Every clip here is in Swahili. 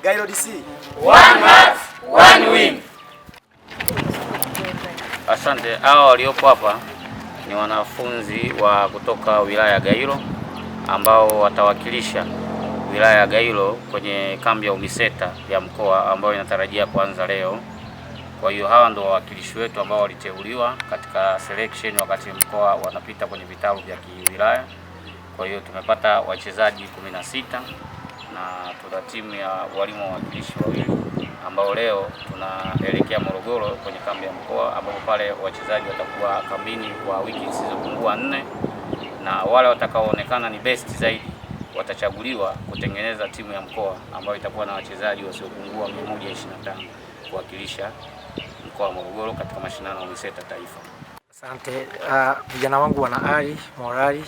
Gairo DC. One heart, one win. Asante. Hao waliopo hapa ni wanafunzi wa kutoka wilaya ya Gairo ambao watawakilisha wilaya ya Gairo kwenye kambi ya UMISETA ya mkoa ambayo inatarajia kuanza leo. Kwa hiyo hawa ndio wawakilishi wetu ambao waliteuliwa katika selection wakati mkoa wanapita kwenye vitalu vya kiwilaya. Kwa hiyo tumepata wachezaji 16 na tuna timu ya walimu wawakilishi wawili ambao leo tunaelekea Morogoro kwenye kambi ya mkoa ambapo pale wachezaji watakuwa kambini kwa wiki zisizopungua 4, na wale watakaoonekana ni best zaidi watachaguliwa kutengeneza timu ya mkoa ambayo itakuwa na wachezaji wasiopungua 125 kuwakilisha mkoa wa Morogoro katika mashindano ya UMISETA taifa. Asante. Vijana wangu wana ari, morali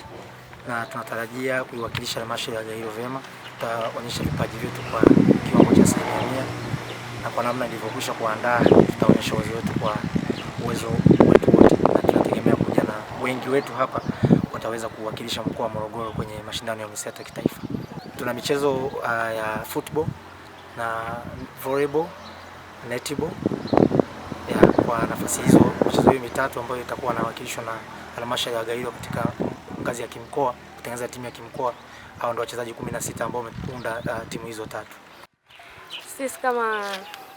na tunatarajia kuiwakilisha halmashauri ya Gairo vyema. Tutaonyesha vipaji vyetu kwa kiwango cha 100% na kwa namna nilivyokwisha kuandaa tutaonyesha uwezo wetu kwa uwezo wetu wote, na tunategemea kuja na wengi wetu hapa wataweza kuwakilisha mkoa wa Morogoro kwenye mashindano ya UMISETA kitaifa. Tuna michezo ya football na volleyball, netball. Kwa nafasi hizo michezo hiyo mitatu ambayo itakuwa inawakilishwa na halmashauri ya Gairo katika ngazi ya kimkoa, kutengeneza timu ya kimkoa. Hao ndio wachezaji 16 ambao wameunda timu hizo tatu. Sisi kama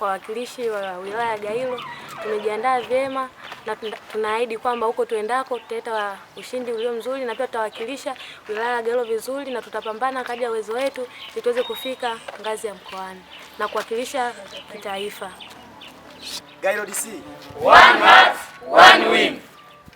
wawakilishi wa wilaya ya Gairo tumejiandaa vyema na tunaahidi kwamba huko tuendako tutaleta ushindi ulio mzuri, na pia tutawakilisha wilaya ya Gairo vizuri, na tutapambana kadri ya uwezo wetu ili tuweze kufika ngazi ya mkoani na kuwakilisha kitaifa. Gairo DC. One heart, one win.